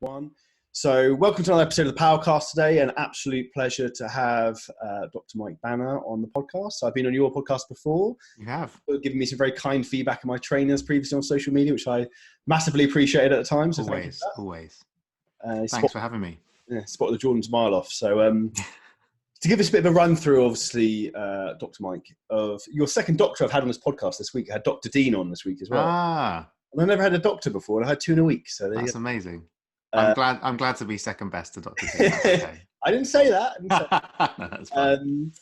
One. So welcome to another episode of the Powercast today. An absolute pleasure to have Dr Mike Banna on the podcast. So I've been on your podcast before. You have. You've given me some very kind feedback on my trainers previously on social media, which I massively appreciated at the time. So always. Thanks for having me. Yeah, spotted the Jordan's mile off. So to give us a bit of a run through, obviously, Dr Mike, of your second doctor I've had on this podcast this week. I had Dr Dean on this week as well. And I never had a doctor before, and I had two in a week. So that's amazing. I'm glad to be second best to Dr. Dean. Okay. I didn't say that. No, that's fine.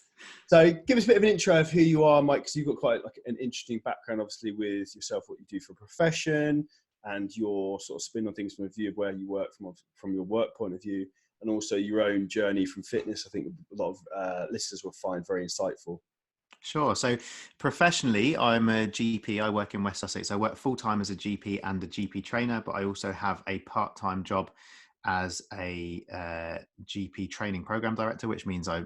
So give us a bit of an intro of who you are, Mike, because you've got quite like an interesting background, obviously, with yourself, what you do for a profession, and your sort of spin on things from a view of where you work from your work point of view, and also your own journey from fitness. I think a lot of listeners will find very insightful. Sure. So professionally, I'm a GP. I work in West Sussex. I work full-time as a GP and a GP trainer, but I also have a part-time job as a GP training program director, which means I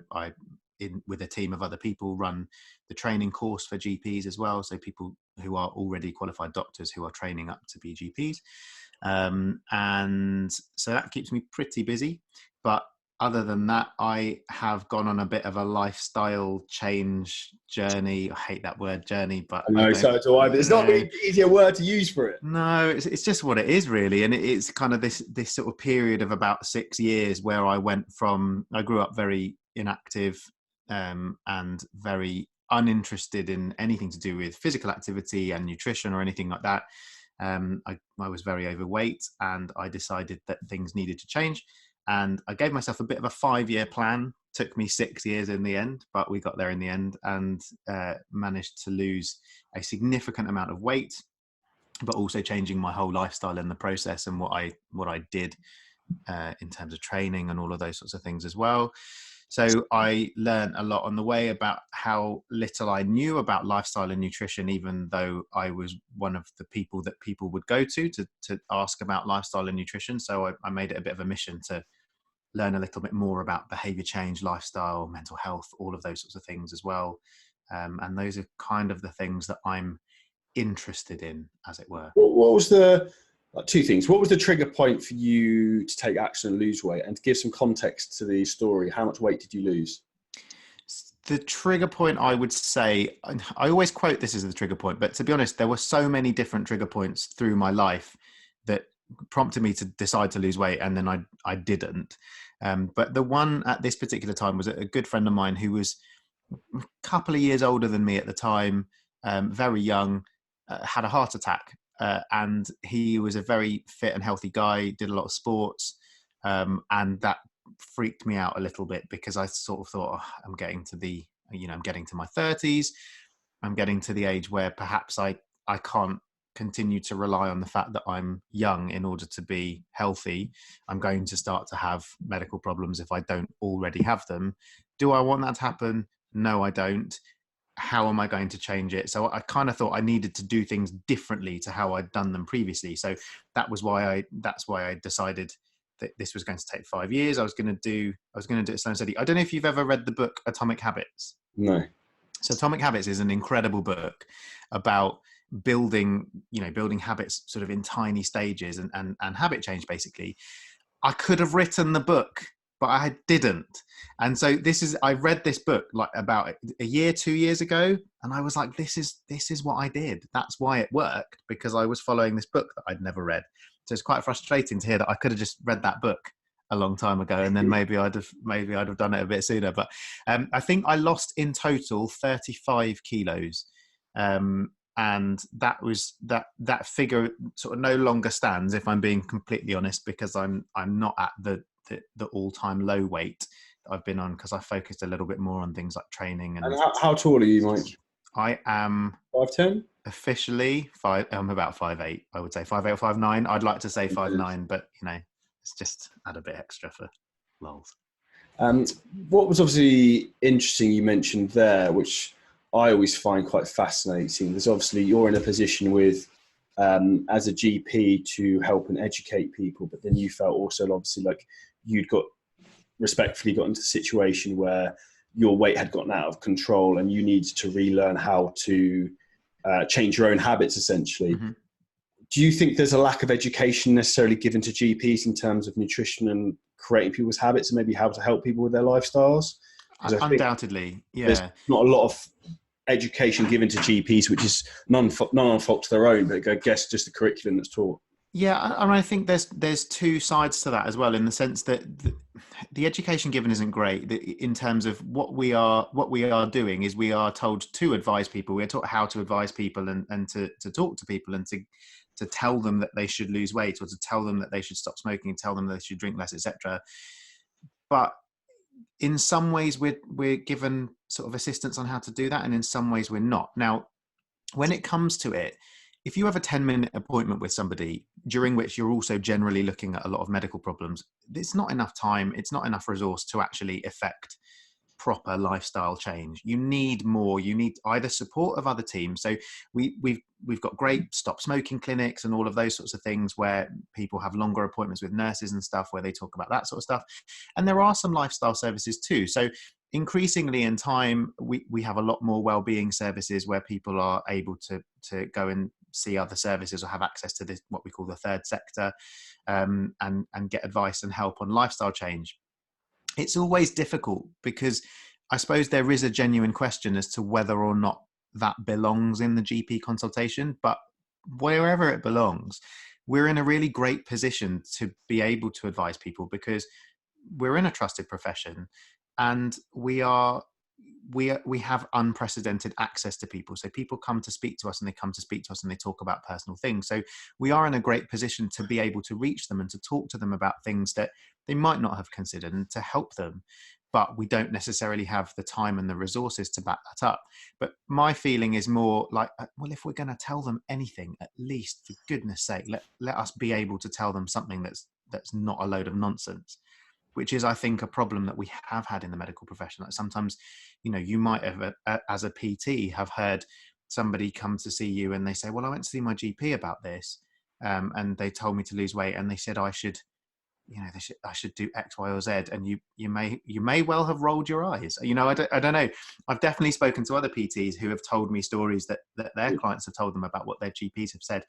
with a team of other people, run the training course for GPs as well. So people who are already qualified doctors who are training up to be GPs. And so that keeps me pretty busy. But other than that, I have gone on a bit of a lifestyle change journey. I hate that word journey, but no, so do I. But it's not really an easier word to use for it. No, it's just what it is, really. And it's kind of this sort of period of about 6 years where I grew up very inactive and very uninterested in anything to do with physical activity and nutrition or anything like that. I was very overweight, and I decided that things needed to change. And I gave myself a bit of a 5-year plan. Took me 6 years in the end, but we got there in the end, and managed to lose a significant amount of weight, but also changing my whole lifestyle in the process, and what I did in terms of training and all of those sorts of things as well. So I learned a lot on the way about how little I knew about lifestyle and nutrition, even though I was one of the people that people would go to ask about lifestyle and nutrition. So I made it a bit of a mission to learn a little bit more about behavior change, lifestyle, mental health, all of those sorts of things as well. And those are kind of the things that I'm interested in, as it were. What was two things. What was the trigger point for you to take action and lose weight? And to give some context to the story, how much weight did you lose? The trigger point, I would say, I always quote this as the trigger point, but to be honest, there were so many different trigger points through my life that prompted me to decide to lose weight, and then I didn't. But the one at this particular time was a good friend of mine who was a couple of years older than me at the time, very young, had a heart attack. And he was a very fit and healthy guy, did a lot of sports. And that freaked me out a little bit, because I sort of thought, I'm getting to my 30s. I'm getting to the age where perhaps I can't continue to rely on the fact that I'm young in order to be healthy. I'm going to start to have medical problems if I don't already have them. Do I want that to happen? No, I don't. How am I going to change it? So I kind of thought I needed to do things differently to how I'd done them previously. So that's why I decided that this was going to take 5 years. I was going to do it slow and steady. I don't know if you've ever read the book Atomic Habits. No. So Atomic Habits is an incredible book about building habits sort of in tiny stages and habit change, basically. I could have written the book, but I didn't. And so I read this book like about a year, 2 years ago. And I was like, this is what I did. That's why it worked, because I was following this book that I'd never read. So it's quite frustrating to hear that I could have just read that book a long time ago, and then maybe I'd have done it a bit sooner. But I think I lost in total 35 kilos. And that figure sort of no longer stands, if I'm being completely honest, because I'm not at the all-time low weight that I've been on, because I focused a little bit more on things like training. And how tall are you, Mike? I am 5'10". Officially I'm about 5'8". I would say 5'8" or 5'9". I'd like to say 5'9", but it's just add a bit extra for lols. What was obviously interesting you mentioned there, which I always find quite fascinating, because obviously you're in a position with as a GP to help and educate people, but then you felt also obviously like you'd respectfully got into a situation where your weight had gotten out of control and you needed to relearn how to change your own habits, essentially. Mm-hmm. Do you think there's a lack of education necessarily given to GPs in terms of nutrition and creating people's habits and maybe how to help people with their lifestyles? Because I think Undoubtedly, there's yeah. not a lot of education given to GPs, which is none on fault to their own, but I guess just the curriculum that's taught. Yeah, and I think there's two sides to that as well, in the sense that the education given isn't great in terms of what we are doing is we are told to advise people. We're taught how to advise people and to talk to people and to tell them that they should lose weight, or to tell them that they should stop smoking, tell them they should drink less, etc. But in some ways we're given sort of assistance on how to do that, and in some ways we're not. Now, when it comes to it, if you have a 10-minute appointment with somebody during which you're also generally looking at a lot of medical problems, it's not enough time, it's not enough resource to actually affect proper lifestyle change. You need more. You need either support of other teams. So we've got great stop smoking clinics and all of those sorts of things where people have longer appointments with nurses and stuff where they talk about that sort of stuff. And there are some lifestyle services too. So increasingly in time, we have a lot more well-being services where people are able to go and see other services or have access to this, what we call the third sector, and get advice and help on lifestyle change. It's always difficult because I suppose there is a genuine question as to whether or not that belongs in the GP consultation, but wherever it belongs, we're in a really great position to be able to advise people because we're in a trusted profession and we have unprecedented access to people. So people come to speak to us and they talk about personal things. So we are in a great position to be able to reach them and to talk to them about things that they might not have considered and to help them. But we don't necessarily have the time and the resources to back that up. But my feeling is more like, well, if we're going to tell them anything, at least for goodness sake, let us be able to tell them something that's not a load of nonsense. Which is, I think, a problem that we have had in the medical profession. Like sometimes, you might have, as a PT, have heard somebody come to see you and they say, well, I went to see my GP about this and they told me to lose weight and they said I should do X, Y, or Z. And you may well have rolled your eyes. I don't know. I've definitely spoken to other PTs who have told me stories that their clients have told them about what their GPs have said.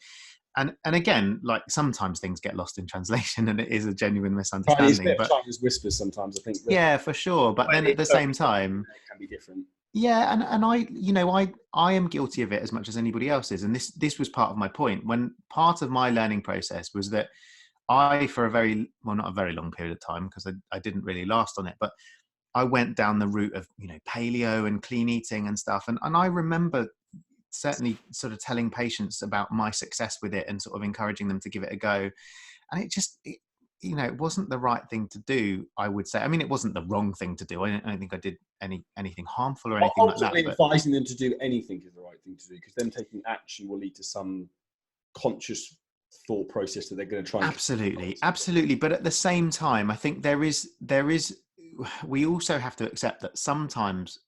And again, like sometimes things get lost in translation and it is a genuine misunderstanding. But Chinese whispers sometimes, I think. Yeah, for sure. But then at the same time, it can be different. Yeah, and I am guilty of it as much as anybody else is. And this was part of my point. When part of my learning process was that I, for not a very long period of time, because I didn't really last on it, but I went down the route of, paleo and clean eating and stuff. And I remember certainly sort of telling patients about my success with it and sort of encouraging them to give it a go. And it wasn't the right thing to do, I would say. I mean, it wasn't the wrong thing to do. I don't think I did anything harmful or anything like that. Advising them to do anything is the right thing to do, because them taking action will lead to some conscious thought process that they're going to try. Absolutely. But at the same time, I think we also have to accept that sometimes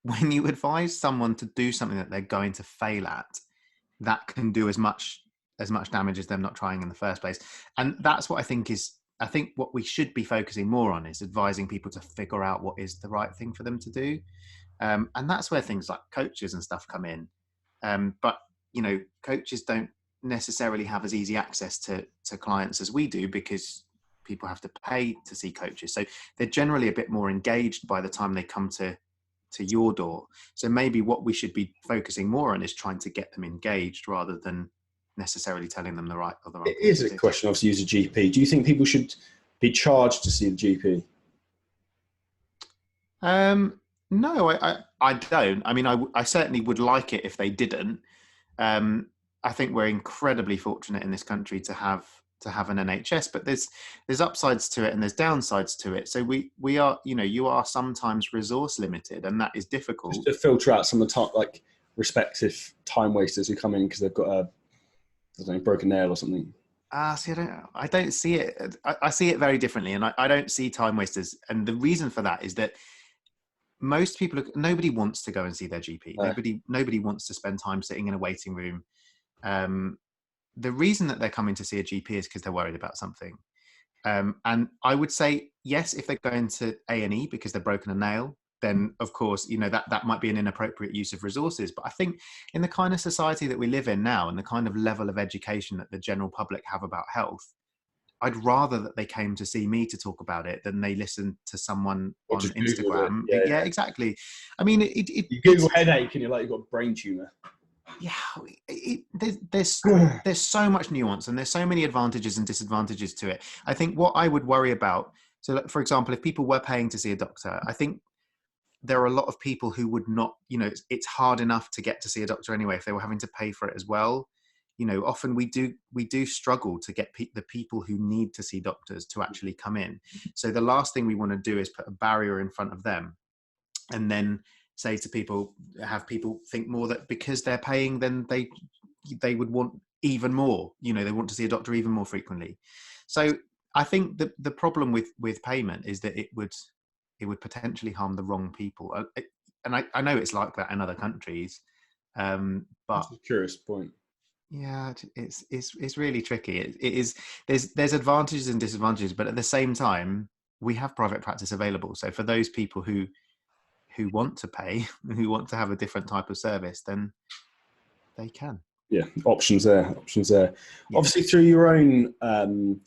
when you advise someone to do something that they're going to fail at, that can do as much damage as them not trying in the first place. And that's what I think what we should be focusing more on is advising people to figure out what is the right thing for them to do. And that's where things like coaches and stuff come in. But coaches don't necessarily have as easy access to clients as we do, because people have to pay to see coaches. So they're generally a bit more engaged by the time they come to your door. So maybe what we should be focusing more on is trying to get them engaged rather than necessarily telling them the right or the wrong. It is a question, obviously, as a GP. Do you think people should be charged to see the GP? No, I don't. I mean, I certainly would like it if they didn't. I think we're incredibly fortunate in this country to have an NHS, but there's upsides to it and there's downsides to it. So we are, you are sometimes resource limited, and that is difficult. Just to filter out some of the time, like respective time wasters who come in because they've got a broken nail or something. See, I don't see it. I see it very differently, and I don't see time wasters. And the reason for that is that most people, nobody wants to go and see their GP. No. Nobody wants to spend time sitting in a waiting room. The reason that they're coming to see a GP is because they're worried about something. And I would say, yes, if they're going to A&E because they've broken a nail, then of course, that might be an inappropriate use of resources. But I think in the kind of society that we live in now and the kind of level of education that the general public have about health, I'd rather that they came to see me to talk about it than they listen to someone Or on just Googled it. Instagram. Yeah, Yeah, yeah. exactly. I mean, You Google headache and you're like, you've got a brain tumor. yeah, there's so much nuance and there's so many advantages and disadvantages to it. I think what I would worry about, so like, for example, if people were paying to see a doctor, I think there are a lot of people who would not, it's hard enough to get to see a doctor anyway if they were having to pay for it as well. Often we do struggle to get the people who need to see doctors to actually come in. So the last thing we want to do is put a barrier in front of them and then say to people, have people think more that because they're paying, then they would want even more, they want to see a doctor even more frequently. So I think the problem with payment is that it would potentially harm the wrong people. And I know it's like that in other countries, but that's a curious point. Yeah, it's really tricky. It is there's advantages and disadvantages, but at the same time, we have private practice available. So for those people who want to pay, who want to have a different type of service, then they can. Yeah, options there. Yeah. Obviously, through your own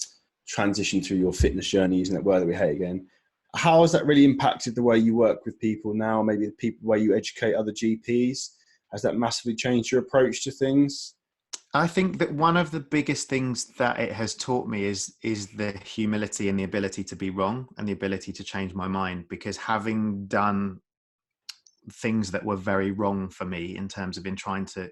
transition through your fitness journey, using that word that we hate again, how has that really impacted the way you work with people now? Maybe the people where you educate other GPs. Has that massively changed your approach to things? I think that one of the biggest things that it has taught me is the humility and the ability to be wrong and the ability to change my mind, because having done things that were very wrong for me in terms of in trying to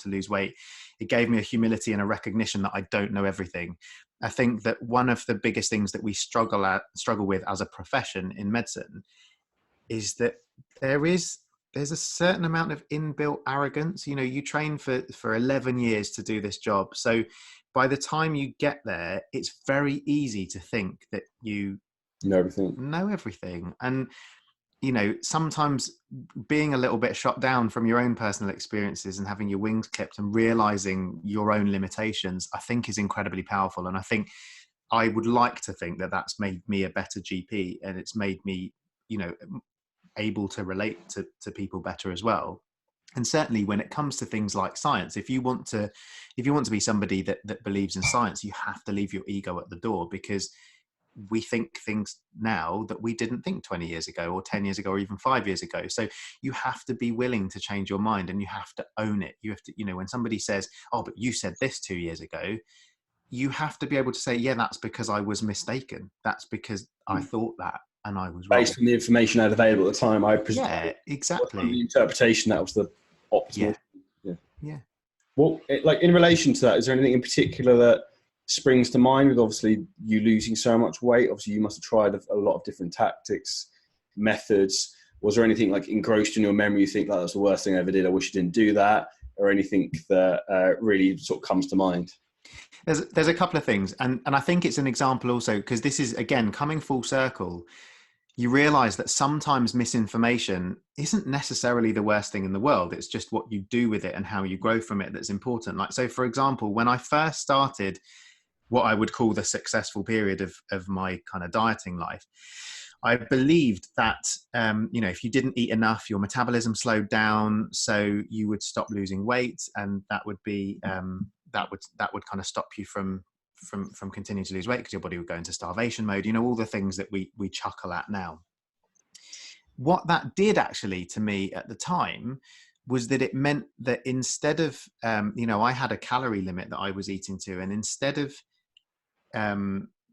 lose weight, it gave me a humility and a recognition that I don't know everything. I think that one of the biggest things that we struggle with as a profession in medicine is that there's a certain amount of inbuilt arrogance. You train for 11 years to do this job. So by the time you get there, it's very easy to think that you know everything. And, sometimes being a little bit shot down from your own personal experiences and having your wings clipped and realizing your own limitations, I think is incredibly powerful. And I think I would like to think that that's made me a better GP, and it's made me, able to relate to people better as well. And certainly when it comes to things like science, if you want to be somebody that believes in science, you have to leave your ego at the door, because we think things now that we didn't think 20 years ago or 10 years ago or even 5 years ago. So you have to be willing to change your mind, and you have to own it. You have to, when somebody says, oh, but you said this 2 years ago, you have to be able to say, yeah, that's because I was mistaken. That's because I thought that and I was wrong. Based on the information I had available at the time, I presume. Yeah, exactly. The interpretation, that was the optimal. Yeah. Well, in relation to that, is there anything in particular that springs to mind with obviously you losing so much weight? Obviously, you must have tried a lot of different tactics, methods. Was there anything like engrossed in your memory you think, that's the worst thing I ever did, I wish I didn't do that? Or anything that really sort of comes to mind? There's a couple of things. And I think it's an example also, because this is, again, coming full circle. You realize that sometimes misinformation isn't necessarily the worst thing in the world. It's just what you do with it and how you grow from it that's important. Like, so for example, when I first started what I would call the successful period of my kind of dieting life, I believed that, if you didn't eat enough, your metabolism slowed down, so you would stop losing weight, and that would be, that would kind of stop you from continuing to lose weight, because your body would go into starvation mode, all the things that we chuckle at now. What that did actually to me at the time was that it meant that instead of, I had a calorie limit that I was eating to, and instead of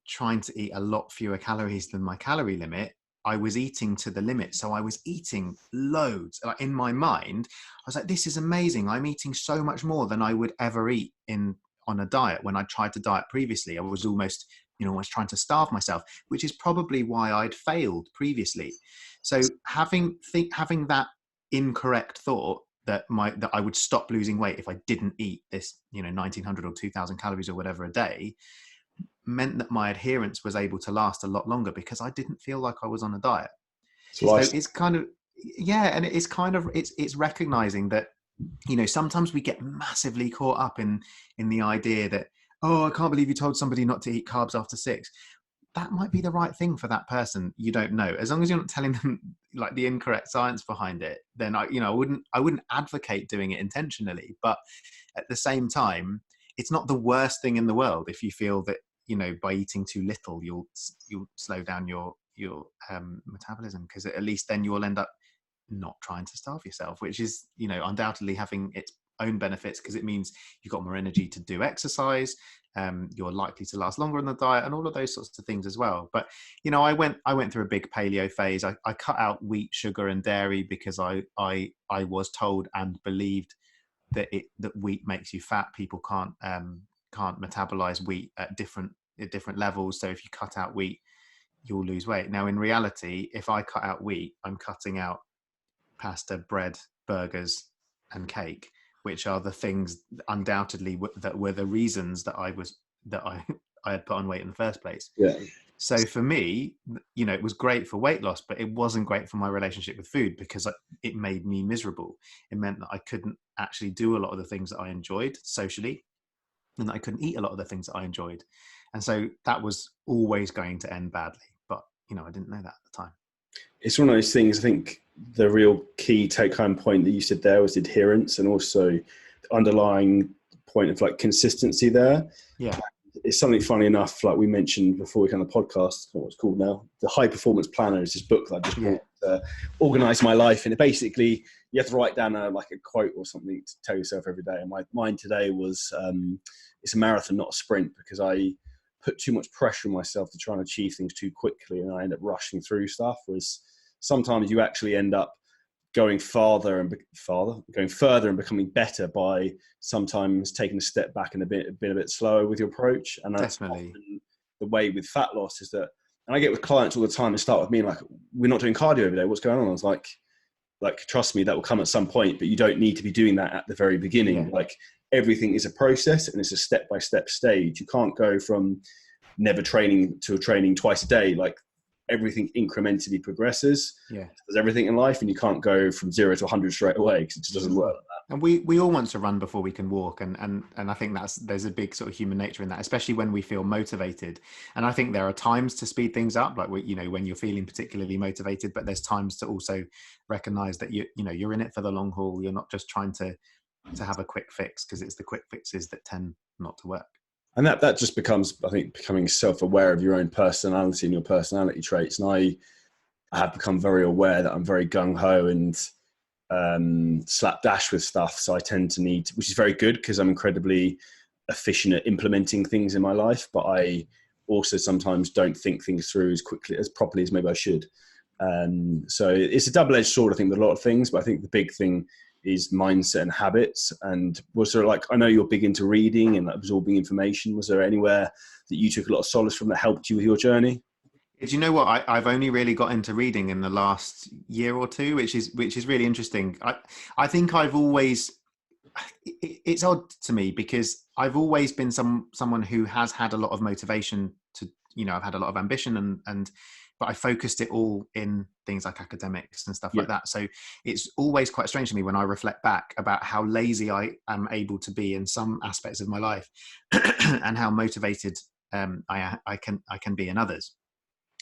trying to eat a lot fewer calories than my calorie limit, I was eating to the limit. So I was eating loads. Like, in my mind, I was like, this is amazing. I'm eating so much more than I would ever eat on a diet. When I tried to diet previously, I was almost, almost trying to starve myself, which is probably why I'd failed previously. So having that incorrect thought that I would stop losing weight if I didn't eat this, 1900 or 2000 calories or whatever a day, meant that my adherence was able to last a lot longer, because I didn't feel like I was on a diet. So it's kind of, and it's recognizing that, sometimes we get massively caught up in the idea that, oh, I can't believe you told somebody not to eat carbs after 6. that might be the right thing for that person. You don't know. As long as you're not telling them like the incorrect science behind it, then I wouldn't advocate doing it intentionally. But at the same time, it's not the worst thing in the world if you feel that, by eating too little, you'll slow down your metabolism, because at least then you'll end up not trying to starve yourself, which is, undoubtedly having its own benefits, because it means you've got more energy to do exercise. You're likely to last longer on the diet, and all of those sorts of things as well. But I went through a big paleo phase. I cut out wheat, sugar, and dairy because I was told and believed that wheat makes you fat. People can't metabolize wheat at different levels. So if you cut out wheat, you'll lose weight. Now, in reality, if I cut out wheat, I'm cutting out pasta, bread, burgers, and cake, which are the things undoubtedly that were the reasons that I had put on weight in the first place. Yeah. So for me, it was great for weight loss, but it wasn't great for my relationship with food, because it made me miserable. It meant that I couldn't actually do a lot of the things that I enjoyed socially, and that I couldn't eat a lot of the things that I enjoyed. And so that was always going to end badly. But, I didn't know that at the time. It's one of those things. I think the real key take-home point that you said there was adherence, and also the underlying point of like consistency there. Yeah. It's something, funny enough, like we mentioned before we kind of podcast, what it's called now, the High Performance Planner is this book that I just bought to organize my life. And it basically, you have to write down a quote or something to tell yourself every day. And mine today was, it's a marathon, not a sprint, because I put too much pressure on myself to try and achieve things too quickly, and I end up rushing through stuff. Whereas sometimes you actually end up going further and becoming better by sometimes taking a step back and being a bit slower with your approach. And that's definitely the way with fat loss is that, and I get with clients all the time, they start with me like, we're not doing cardio every day, what's going on? I was like, trust me, that will come at some point, but you don't need to be doing that at the very beginning. Yeah. Like, everything is a process, and it's a step-by-step stage. You can't go from never training to training twice a day. Like, everything incrementally progresses. Yeah. There's everything in life, and you can't go from 0 to 100 straight away, because it just doesn't work like that. And we all want to run before we can walk, and I think there's a big sort of human nature in that, especially when we feel motivated. And I think there are times to speed things up, like when you're feeling particularly motivated, but there's times to also recognize that you're in it for the long haul. You're not just trying to have a quick fix, because it's the quick fixes that tend not to work. And that just becomes, I think, becoming self-aware of your own personality and your personality traits. And I have become very aware that I'm very gung-ho and slapdash with stuff. So I tend to need, which is very good, because I'm incredibly efficient at implementing things in my life, but I also sometimes don't think things through as properly as maybe I should. So it's a double-edged sword, I think, with a lot of things, but I think the big thing is mindset and habits. And was there, I know you're big into reading and absorbing information. Was there anywhere that you took a lot of solace from that helped you with your journey? Do you know what? I've only really got into reading in the last year or two, which is really interesting. I think I've always, it's odd to me, because I've always been someone who has had a lot of motivation to, I've had a lot of ambition, but I focused it all in things like academics and stuff like that. So it's always quite strange to me when I reflect back about how lazy I am able to be in some aspects of my life and how motivated I can be in others.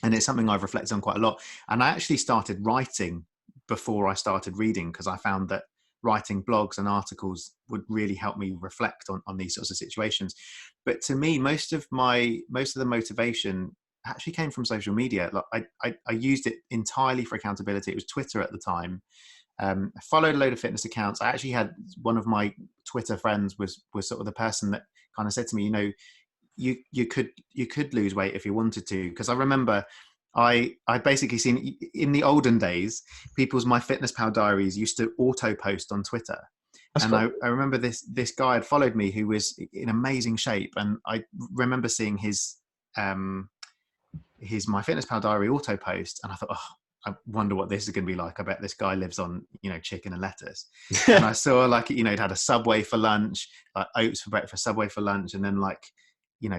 And it's something I've reflected on quite a lot. And I actually started writing before I started reading, because I found that writing blogs and articles would really help me reflect on these sorts of situations. But to me, most of the motivation actually came from social media. Like I used it entirely for accountability. It was Twitter at the time. I followed a load of fitness accounts. I actually had one of my Twitter friends was sort of the person that kind of said to me, you could lose weight if you wanted to. Because I remember I'd basically seen in the olden days, people's MyFitnessPal diaries used to auto post on Twitter. And I remember this guy had followed me who was in amazing shape. And I remember seeing his MyFitnessPal diary auto post. And I thought, I wonder what this is going to be like. I bet this guy lives on, chicken and lettuce. And I saw he'd had a Subway for lunch, like oats for breakfast, Subway for lunch. And then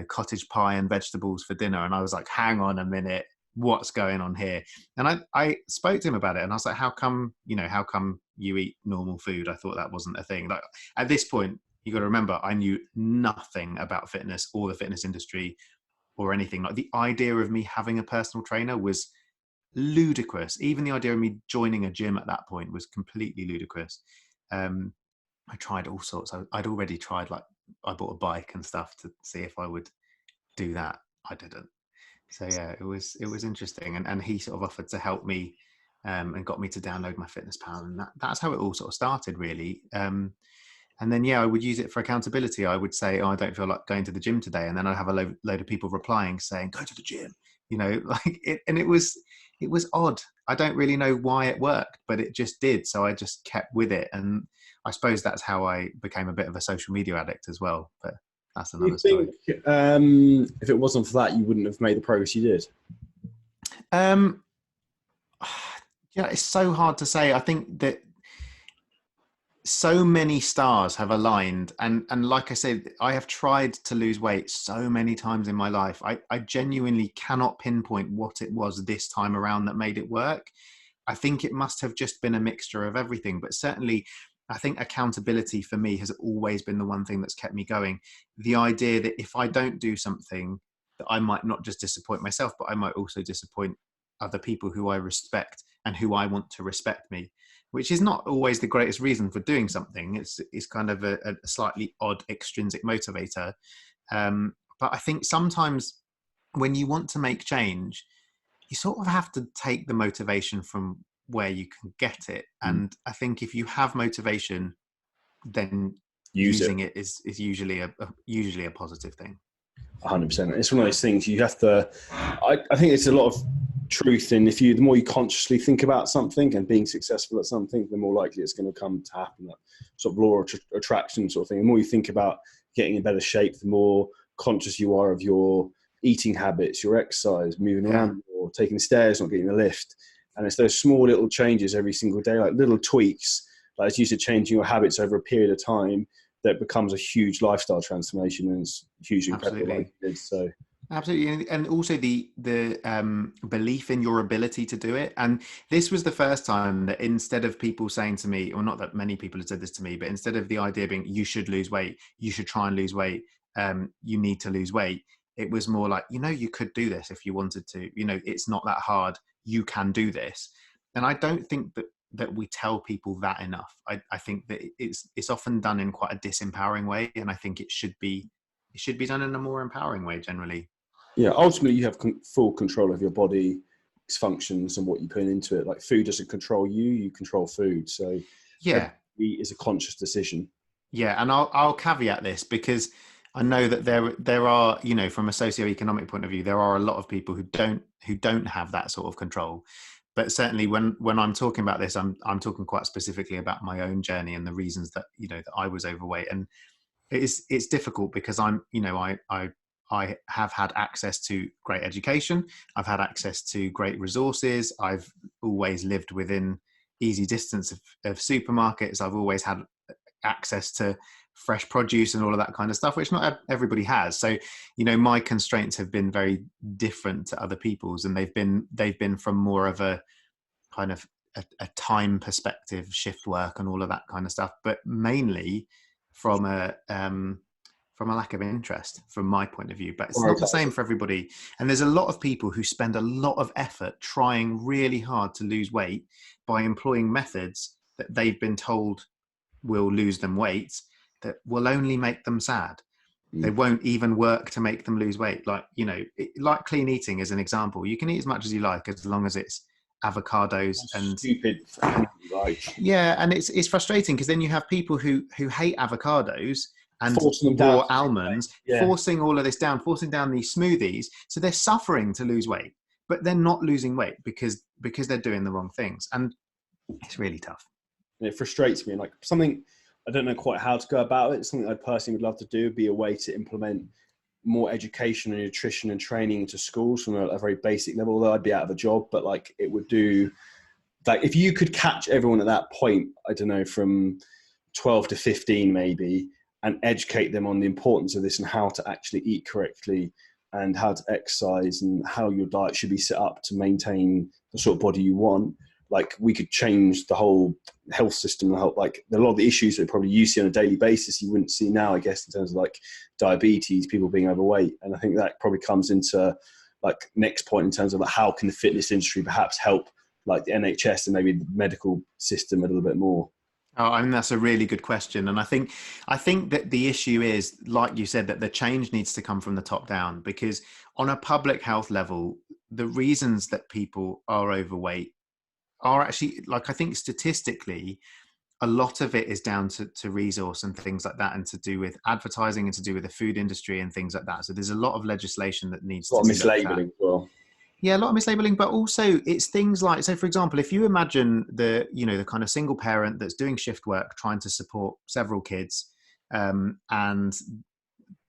cottage pie and vegetables for dinner. And I was like, hang on a minute, what's going on here? And I spoke to him about it, and I was like, how come you eat normal food? I thought that wasn't a thing. Like, at this point, you got to remember, I knew nothing about fitness or the fitness industry or anything. Like the idea of me having a personal trainer was ludicrous. Even the idea of me joining a gym at that point was completely ludicrous. I tried all sorts. I'd already tried, like, I bought a bike and stuff to see if I would do that. I didn't. So yeah, it was interesting. And he sort of offered to help me, and got me to download my Fitness Pal. And that's how it all sort of started, really. And then, yeah, I would use it for accountability. I would say, oh, I don't feel like going to the gym today. And then I'd have a load of people replying saying, go to the gym, like it. And it was odd. I don't really know why it worked, but it just did. So I just kept with it. And I suppose that's how I became a bit of a social media addict as well. But that's another story. If it wasn't for that, you wouldn't have made the progress you did? Yeah, it's so hard to say. I think that so many stars have aligned, and like I said, I have tried to lose weight so many times in my life. I genuinely cannot pinpoint what it was this time around that made it work. I think it must have just been a mixture of everything, but certainly I think accountability for me has always been the one thing that's kept me going. The idea that if I don't do something, that I might not just disappoint myself, but I might also disappoint other people who I respect and who I want to respect me, which is not always the greatest reason for doing something. It's kind of a slightly odd extrinsic motivator. But I think sometimes when you want to make change, you sort of have to take the motivation from where you can get it. And I think if you have motivation, then using it is usually a positive thing. 100%. It's one of those things you have to, I think it's a lot of truth in, the more you consciously think about something and being successful at something, the more likely it's going to come to happen. That sort of law of attraction sort of thing. The more you think about getting in better shape, the more conscious you are of your eating habits, your exercise, moving around, or taking the stairs, not getting the lift. And it's those small little changes every single day, like little tweaks, like it's used to changing your habits over a period of time, that becomes a huge lifestyle transformation, and it's hugely incredible. Like it is, so. Absolutely. And also the belief in your ability to do it. And this was the first time that instead of people saying to me, or not that many people have said this to me, but instead of the idea being you should lose weight, you should try and lose weight, you need to lose weight, it was more like, you could do this if you wanted to, it's not that hard, you can do this. And I don't think that we tell people that enough. I think that it's often done in quite a disempowering way. And I think it should be done in a more empowering way generally. Yeah, ultimately you have full control of your body, its functions, and what you put into it. Like food doesn't control you, you control food. So yeah, it is a conscious decision. Yeah, and I'll caveat this because I know that there are, from a socioeconomic point of view, there are a lot of people who don't have that sort of control. But certainly when I'm talking about this, I'm talking quite specifically about my own journey and the reasons that that I was overweight. And it's difficult because I have had access to great education. I've had access to great resources. I've always lived within easy distance of supermarkets. I've always had access to fresh produce and all of that kind of stuff, which not everybody has. So, my constraints have been very different to other people's, and they've been from more of a kind of a time perspective, shift work and all of that kind of stuff, but mainly from a lack of interest from my point of view. But it's not the same for everybody. And there's a lot of people who spend a lot of effort trying really hard to lose weight by employing methods that they've been told will lose them weight, that will only make them sad. They won't even work to make them lose weight. Like, like clean eating as an example. You can eat as much as you like as long as it's avocados and stupid. Yeah, and it's frustrating because then you have people who hate avocados and forcing them raw down, almonds, forcing all of this down, forcing down these smoothies. So they're suffering to lose weight, but they're not losing weight because they're doing the wrong things. And it's really tough. And it frustrates me. And like something, I don't know quite how to go about it. Something I personally would love to do, be a way to implement more education and nutrition and training into schools from a very basic level, although I'd be out of a job, but like it would do, like if you could catch everyone at that point, I don't know, from 12 to 15 maybe, and educate them on the importance of this and how to actually eat correctly and how to exercise and how your diet should be set up to maintain the sort of body you want, like we could change the whole health system and help, like a lot of the issues that probably you see on a daily basis, you wouldn't see now, I guess, in terms of like diabetes, people being overweight. And I think that probably comes into like next point in terms of like how can the fitness industry perhaps help like the NHS and maybe the medical system a little bit more. Oh, I mean, that's a really good question. And I think that the issue is, like you said, that the change needs to come from the top down, because on a public health level, the reasons that people are overweight are actually, like, I think statistically, a lot of it is down to resource and things like that, and to do with advertising and to do with the food industry and things like that. So there's a lot of legislation that needs A lot to of be looked at. mislabeling as well. Yeah, a lot of mislabeling, but also it's things like, so for example, if you imagine the kind of single parent that's doing shift work, trying to support several kids, and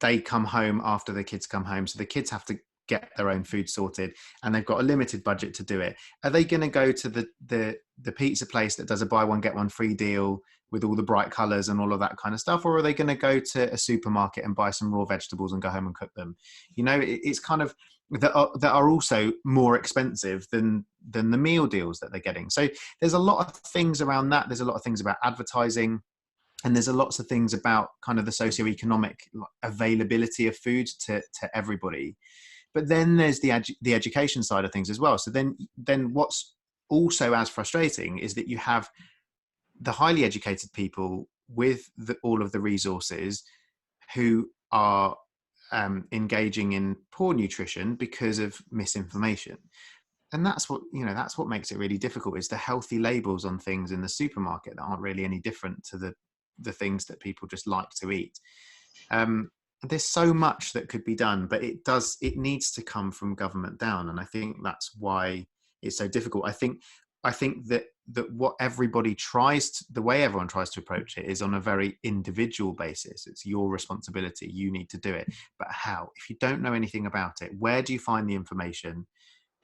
they come home after the kids come home. So the kids have to get their own food sorted, and they've got a limited budget to do it. Are they going to go to the pizza place that does a buy one, get one free deal with all the bright colors and all of that kind of stuff? Or are they going to go to a supermarket and buy some raw vegetables and go home and cook them? It's kind of that are also more expensive than the meal deals that they're getting. So there's a lot of things around that. There's a lot of things about advertising. And there's lots of things about kind of the socioeconomic availability of food to everybody. But then there's the education side of things as well. So then what's also as frustrating is that you have the highly educated people with all of the resources who are engaging in poor nutrition because of misinformation. And that's what makes it really difficult, is the healthy labels on things in the supermarket that aren't really any different to the things that people just like to eat. There's so much that could be done, but it needs to come from government down. And I think that's why it's so difficult. I think that what everybody the way everyone tries to approach it is on a very individual basis. It's your responsibility. You need to do it. But how? If you don't know anything about it, where do you find the information?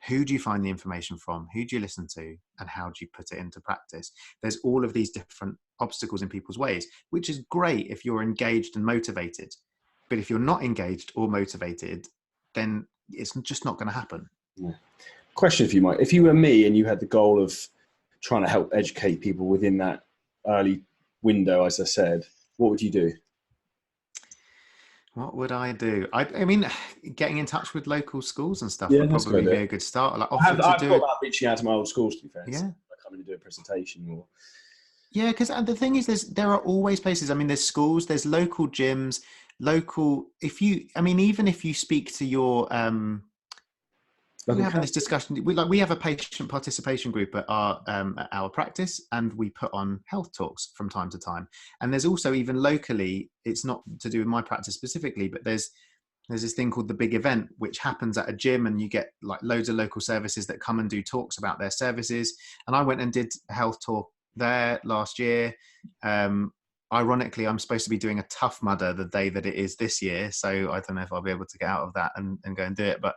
Who do you find the information from? Who do you listen to? And how do you put it into practice? There's all of these different obstacles in people's ways, which is great if you're engaged and motivated. But if you're not engaged or motivated, then it's just not going to happen. Yeah. Question for you, Mike. If you were me and you had the goal of trying to help educate people within that early window, as I said, what would you do? What would I do? I mean, getting in touch with local schools and stuff would that's probably be a good start. Like, I've thought about reaching out to my old schools, to be fair. Yeah. Like coming to do a presentation or. Yeah, because the thing is, there are always places. I mean, there's schools, there's local gyms, even if you speak to your, we're having this discussion. We have a patient participation group at our practice, and we put on health talks from time to time. And there's also, even locally, it's not to do with my practice specifically, but there's this thing called the Big Event, which happens at a gym, and you get like loads of local services that come and do talks about their services. And I went and did a health talk there last year. Ironically, I'm supposed to be doing a Tough Mudder the day that it is this year, so I don't know if I'll be able to get out of that and go and do it. But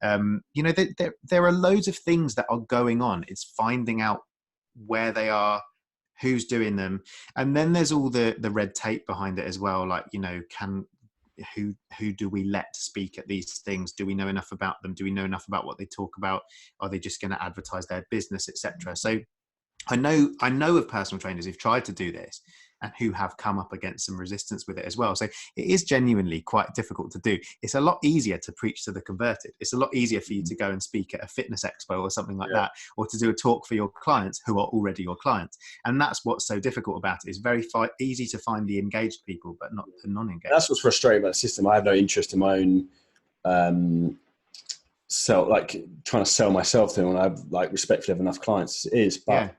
there are loads of things that are going on. It's finding out where they are, who's doing them, and then there's all the red tape behind it as well. Like, who do we let speak at these things? Do we know enough about them? Do we know enough about what they talk about? Are they just going to advertise their business, etc.? So I know of personal trainers who've tried to do this and who have come up against some resistance with it as well. So it is genuinely quite difficult to do. It's a lot easier to preach to the converted. It's a lot easier for you to go and speak at a fitness expo or something like that, or to do a talk for your clients who are already your clients. And that's what's so difficult about it. It's very easy to find the engaged people, but not the non-engaged. That's what's frustrating about the system. I have no interest in my own trying to sell myself to them, and I have respectfully have enough clients as it is, but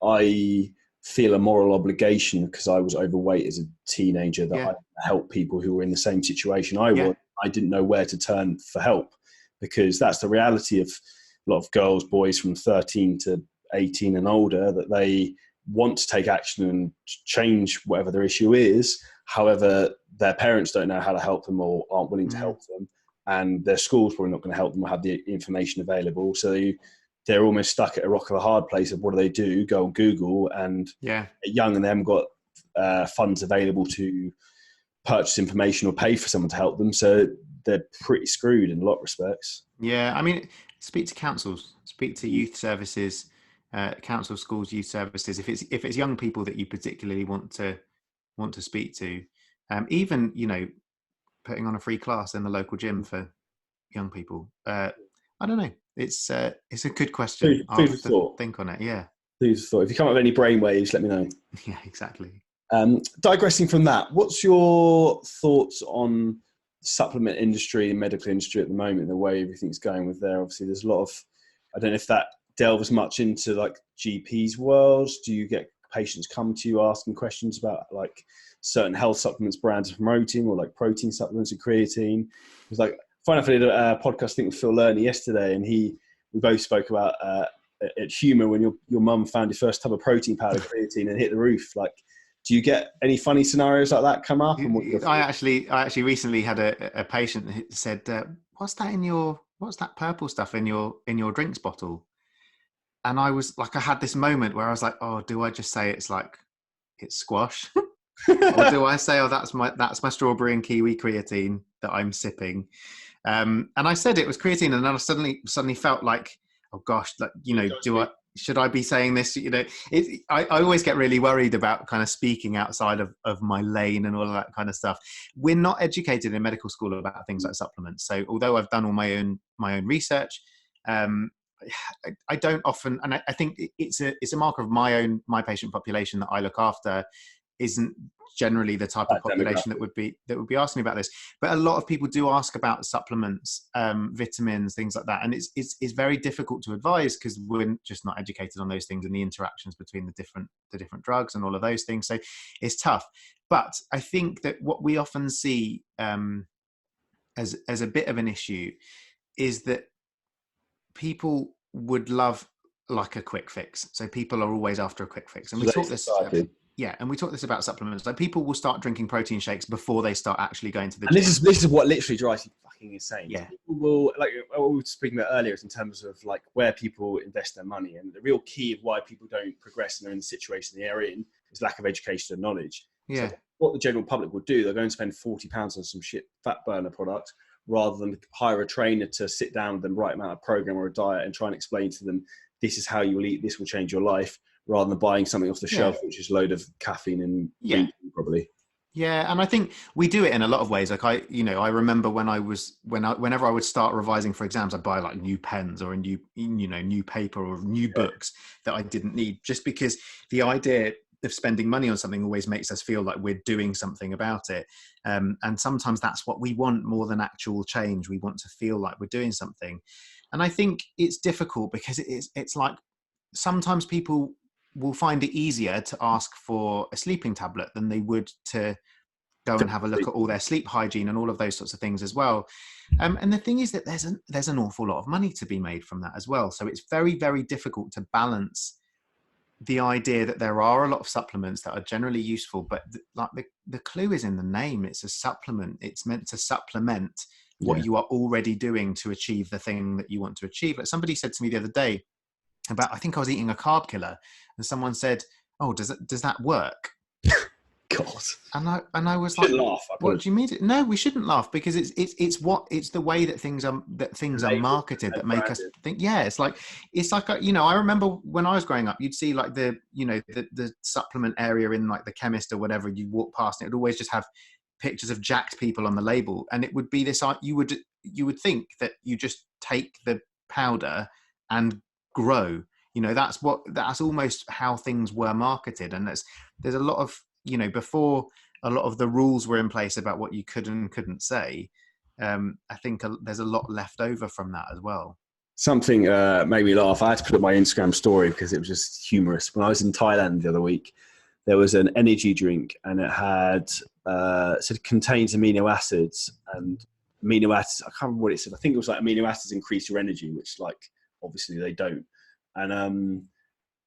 I feel a moral obligation because I was overweight as a teenager that I help people who were in the same situation I was. I didn't know where to turn for help, because that's the reality of a lot of girls, boys from 13 to 18 and older, that they want to take action and change whatever their issue is. However, their parents don't know how to help them or aren't willing to help them, and their school's probably not going to help them or have the information available. So they're almost stuck at a rock of a hard place of what do? Go on Google, and young, and they haven't got funds available to purchase information or pay for someone to help them. So they're pretty screwed in a lot of respects. Yeah, I mean, speak to councils, speak to youth services, council, schools, youth services. If it's young people that you particularly want to speak to, even putting on a free class in the local gym for young people. I don't know. It's a good question. I'll Food have for to thought. think on it. Yeah. Food for thought. If you come up with any brainwaves, let me know. Yeah, exactly. Digressing from that, what's your thoughts on the supplement industry and medical industry at the moment, the way everything's going with there? Obviously, there's a lot of, I don't know if that delves much into like GP's world. Do you get patients come to you asking questions about like certain health supplements brands are promoting, or like protein supplements and creatine? It's like, funny enough, I did a podcast, I think, with Phil Lerner yesterday, and we both spoke about at humour when your mum found your first tub of protein powder creatine and hit the roof. Like, do you get any funny scenarios like that come up? And I actually recently had a patient who said, what's that purple stuff in your drinks bottle? And I was like, I had this moment where I was like, oh, do I just say it's squash? Or do I say, oh, that's my strawberry and kiwi creatine that I'm sipping? And I said it was creatine, and then I suddenly felt like, oh gosh, like, should I be saying this? I always get really worried about kind of speaking outside of my lane and all of that kind of stuff. We're not educated in medical school about things like supplements. So although I've done all my own research, I don't often, and I think it's a marker of my patient population that I look after isn't generally the type of population that would be asking about this. But a lot of people do ask about supplements, vitamins, things like that, and it's very difficult to advise because we're just not educated on those things and the interactions between the different drugs and all of those things. So it's tough. But I think that what we often see as a bit of an issue is that people would love like a quick fix. So people are always after a quick fix, and we talk this. Yeah, and we talk this about supplements. Like, people will start drinking protein shakes before they start actually going to the gym. And this is what literally drives you fucking insane. Yeah. People will, like what we were speaking about earlier, is in terms of like where people invest their money, and the real key of why people don't progress and they're in the situation they're in is lack of education and knowledge. Yeah. So what the general public will do, they're going to spend £40 on some shit fat burner product rather than hire a trainer to sit down with them, write them out a program or a diet and try and explain to them, this is how you will eat, this will change your life, rather than buying something off the shelf, which is a load of caffeine and probably. Yeah, and I think we do it in a lot of ways. Like I remember whenever I would start revising for exams, I'd buy like new pens or a new paper or new books that I didn't need, just because the idea of spending money on something always makes us feel like we're doing something about it. And sometimes that's what we want more than actual change. We want to feel like we're doing something. And I think it's difficult because it's like sometimes people will find it easier to ask for a sleeping tablet than they would to go and have a look at all their sleep hygiene and all of those sorts of things as well. And the thing is that there's an awful lot of money to be made from that as well. So it's very, very difficult to balance the idea that there are a lot of supplements that are generally useful, but the clue is in the name. It's a supplement. It's meant to supplement what you are already doing to achieve the thing that you want to achieve. Like somebody said to me the other day about, I think I was eating a carb killer, and someone said, "Oh, does that work?" God. And I was like, laugh. "What do you mean?" No, we shouldn't laugh, because it's the way that things are marketed that make us think. Yeah, it's like I remember when I was growing up, you'd see like the supplement area in like the chemist or whatever. You walk past, and it would always just have pictures of jacked people on the label, and it would be this. You would think that you just take the powder and grow. That's almost how things were marketed, and there's a lot of before a lot of the rules were in place about what you could and couldn't say. I think there's a lot left over from that as well. Something made me laugh. I had to put up my Instagram story because it was just humorous. When I was in Thailand the other week, there was an energy drink, and it had said it contains amino acids, and amino acids, I can't remember what it said. I think it was like amino acids increase your energy, which like obviously they don't. And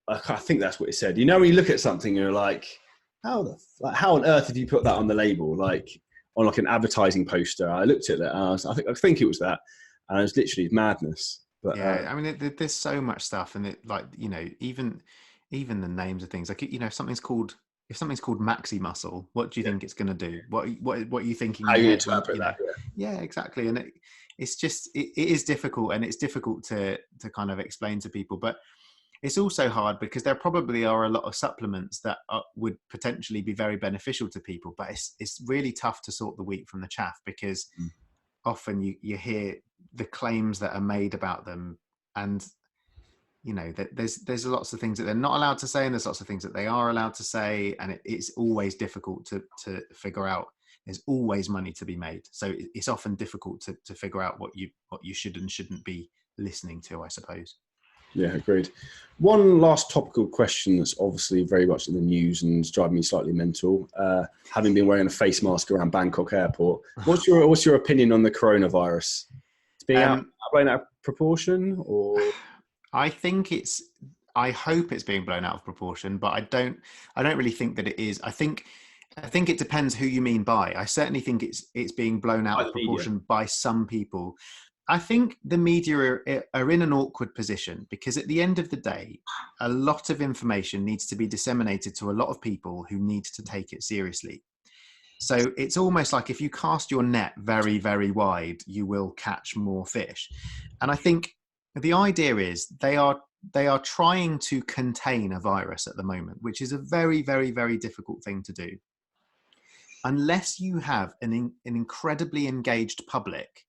I think that's what it said. When you look at something, you're like, how on earth did you put that on the label? Like on like an advertising poster. I looked at it, and I think it was that, and it was literally madness. But yeah, I mean, there's so much stuff, and it, like, even the names of things, like, if something's called maxi muscle, what do you think it's going to do? What are you thinking? How you interpret that? Yeah, exactly. And it's just it is difficult, and it's difficult to kind of explain to people. But it's also hard because there probably are a lot of supplements that would potentially be very beneficial to people, but it's really tough to sort the wheat from the chaff, because often you hear the claims that are made about them, and there's lots of things that they're not allowed to say, and there's lots of things that they are allowed to say, and it's always difficult to figure out. There's always money to be made, so it's often difficult to figure out what you should and shouldn't be listening to, I suppose. Yeah, agreed. One last topical question that's obviously very much in the news and is driving me slightly mental. Having been wearing a face mask around Bangkok airport, what's your opinion on the coronavirus? It's being blown out of proportion, or? I hope it's being blown out of proportion, but I don't really think that it is. I think it depends who you mean by. I certainly think it's being blown out of proportion by some people. I think the media are in an awkward position, because at the end of the day, a lot of information needs to be disseminated to a lot of people who need to take it seriously. So it's almost like if you cast your net very, very wide, you will catch more fish. And I think the idea is they are trying to contain a virus at the moment, which is a very, very, very difficult thing to do. Unless you have an incredibly engaged public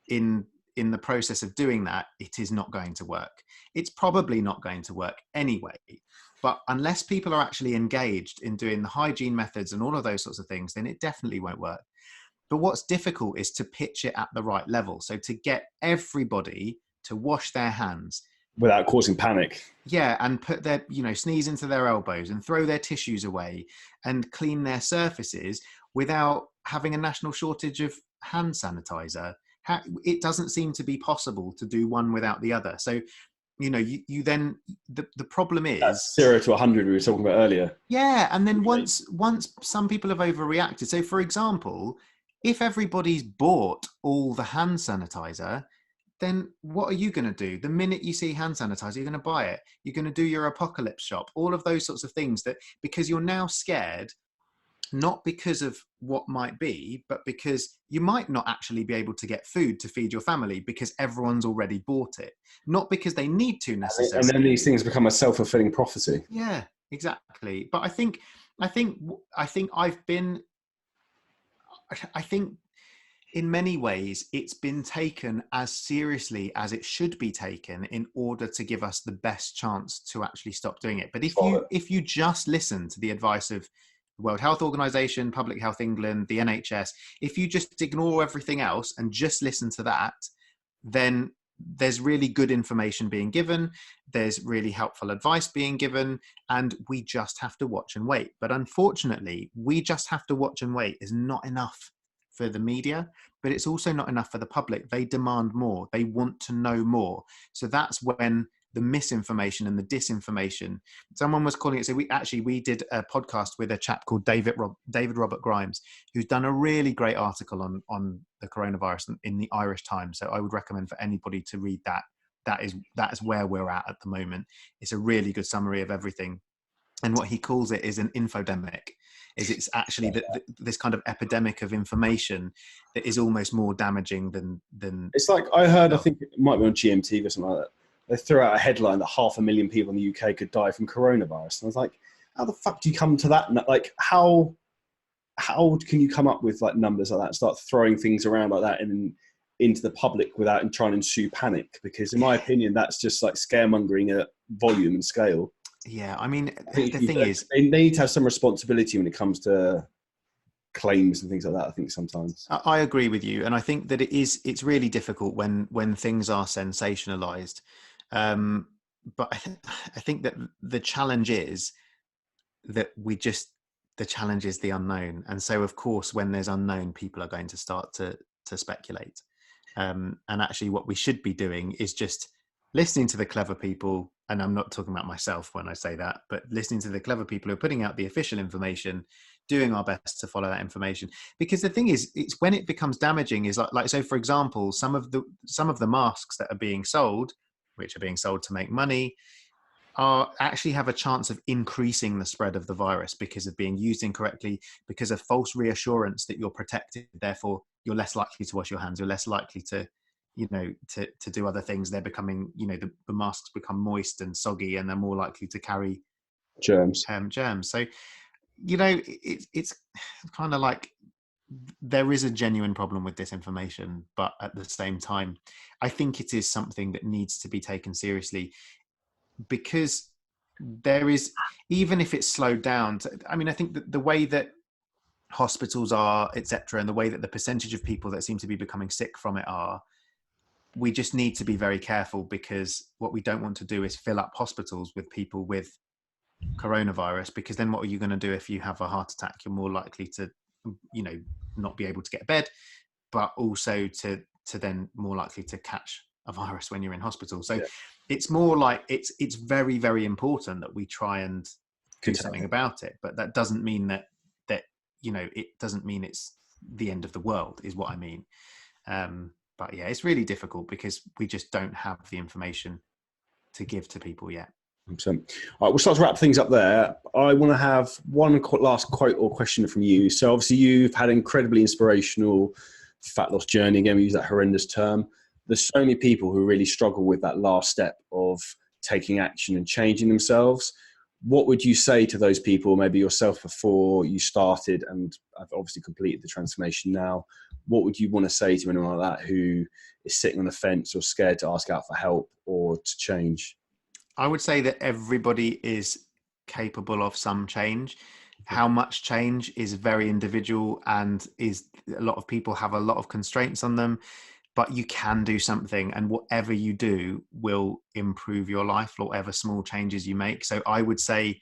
in the process of doing that, it is not going to work. It's probably not going to work anyway. But unless people are actually engaged in doing the hygiene methods and all of those sorts of things, then it definitely won't work. But what's difficult is to pitch it at the right level. So to get everybody to wash their hands without causing panic. Yeah, and put their, sneeze into their elbows and throw their tissues away and clean their surfaces without having a national shortage of hand sanitizer. It doesn't seem to be possible to do one without the other. So, you then, the problem is... That's 0 to 100 we were talking about earlier. Yeah, and then once some people have overreacted. So, for example, if everybody's bought all the hand sanitizer, then what are you going to do? The minute you see hand sanitizer, you're going to buy it. You're going to do your apocalypse shop, all of those sorts of things, because you're now scared, not because of what might be, but because you might not actually be able to get food to feed your family because everyone's already bought it. Not because they need to necessarily. And then these things become a self-fulfilling prophecy. Yeah, exactly. But I think in many ways, it's been taken as seriously as it should be taken in order to give us the best chance to actually stop doing it. But if you just listen to the advice of the World Health Organization, Public Health England, the NHS, if you just ignore everything else and just listen to that, then there's really good information being given, there's really helpful advice being given, and we just have to watch and wait. But unfortunately, we just have to watch and wait is not enough for the media, but it's also not enough for the public. They demand more. They want to know more. So that's when the misinformation and the disinformation, someone was calling it. So we did a podcast with a chap called David Robert Grimes, who's done a really great article on the coronavirus in the Irish Times. So I would recommend for anybody to read that. That is where we're at the moment. It's a really good summary of everything. And what he calls it is an infodemic. It's actually this kind of epidemic of information that is almost more damaging than. It's like I heard, I think it might be on GMT or something like that. They threw out a headline that 500,000 people in the UK could die from coronavirus. And I was like, how the fuck do you come to that? Like, how can you come up with like numbers like that and start throwing things around like that into the public without trying to ensue panic? Because in my opinion, that's just like scaremongering at volume and scale. Yeah, I mean, the thing is... They need to have some responsibility when it comes to claims and things like that, I think sometimes. I agree with you. And I think that it's really difficult when things are sensationalized. But I think that the challenge is that the challenge is the unknown. And so, of course, when there's unknown, people are going to start to speculate. And actually what we should be doing is just listening to the clever people. And I'm not talking about myself when I say that, but listening to the clever people who are putting out the official information, doing our best to follow that information. Because the thing is, it's when it becomes damaging is like, so for example, some of the masks that are being sold, which are being sold to make money, actually have a chance of increasing the spread of the virus because of being used incorrectly, because of false reassurance that you're protected. Therefore, you're less likely to wash your hands. You're less likely to to do other ththings, they're becoming, the masks become moist and soggy, and they're more likely to carry germs. Germs. So, it's kind of like there is a genuine problem with disinformation, but at the same time, I think it is something that needs to be taken seriously, because there is, even if it's slowed down, I think that the way that hospitals are, etc., and the way that the percentage of people that seem to be becoming sick from it are, we just need to be very careful, because what we don't want to do is fill up hospitals with people with coronavirus, because then what are you going to do if you have a heart attack? You're more likely to, not be able to get a bed, but also to then more likely to catch a virus when you're in hospital. So it's more like it's very, very important that we try and do something about it. But that doesn't mean that it doesn't mean it's the end of the world, is what I mean. But yeah, it's really difficult because we just don't have the information to give to people yet. 100%. All right, we'll start to wrap things up there. I want to have one last quote or question from you. So obviously you've had an incredibly inspirational fat loss journey. Again, we use that horrendous term. There's so many people who really struggle with that last step of taking action and changing themselves. What would you say to those people, maybe yourself before you started and have obviously completed the transformation now? What would you want to say to anyone like that who is sitting on the fence or scared to ask out for help or to change? I would say that everybody is capable of some change. How much change is very individual, and a lot of people have a lot of constraints on them, but you can do something, and whatever you do will improve your life, whatever small changes you make. So I would say,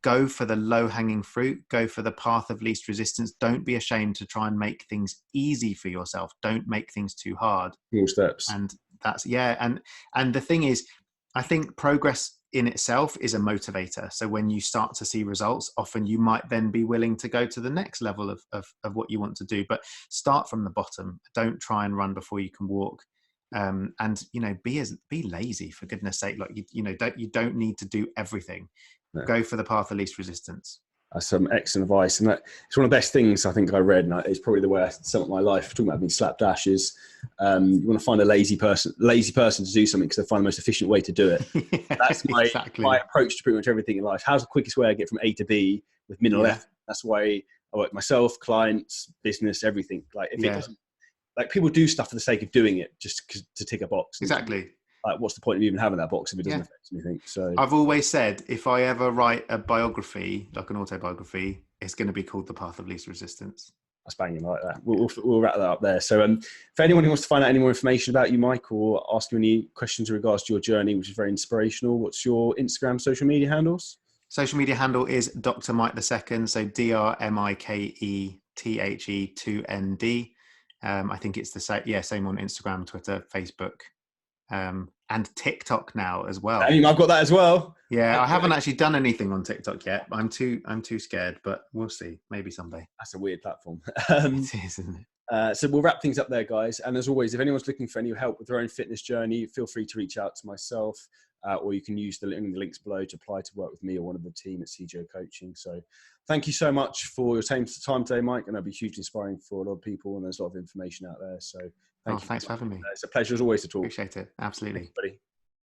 go for the low-hanging fruit, go for the path of least resistance. Don't be ashamed to try and make things easy for yourself. Don't make things too hard. Small steps. And that's, and the thing is, I think progress in itself is a motivator. So when you start to see results, often you might then be willing to go to the next level of what you want to do. But start from the bottom. Don't try and run before you can walk. And be lazy, for goodness sake. Like you don't need to do everything. No. Go for the path of least resistance. That's some excellent advice, and it's one of the best things I think I read, and it's probably the way I sum up my life. Talking about being slapdash is, you want to find a lazy person to do something because they find the most efficient way to do it. Yeah, that's my approach to pretty much everything in life. How's the quickest way I get from A to B with minimal effort? That's why I work myself, clients, business, everything. Like if it doesn't, like people do stuff for the sake of doing it just to tick a box. Exactly. Like, what's the point of even having that box if it doesn't affect anything? So I've always said, if I ever write a biography, like an autobiography, it's going to be called The Path of Least Resistance. That's banging, like that. We'll wrap that up there. So for anyone who wants to find out any more information about you, Mike, or ask you any questions in regards to your journey, which is very inspirational, what's your Instagram social media handles? Social media handle is Dr Mike II, so DrMikeThe2ND. I think it's the same on Instagram, Twitter, Facebook. And TikTok now as well. I mean, I've got that as well. Yeah, I haven't actually done anything on TikTok yet. I'm too scared, but we'll see. Maybe someday. That's a weird platform. It is, isn't it? So we'll wrap things up there, guys. And as always, if anyone's looking for any help with their own fitness journey, feel free to reach out to myself, or you can use the links below to apply to work with me or one of the team at CGO Coaching. So thank you so much for your time today, Mike. And it'll be hugely inspiring for a lot of people, and there's a lot of information out there. So thank you. Thanks for having me. It's a pleasure as always to talk. Appreciate it. Absolutely. Thanks, buddy.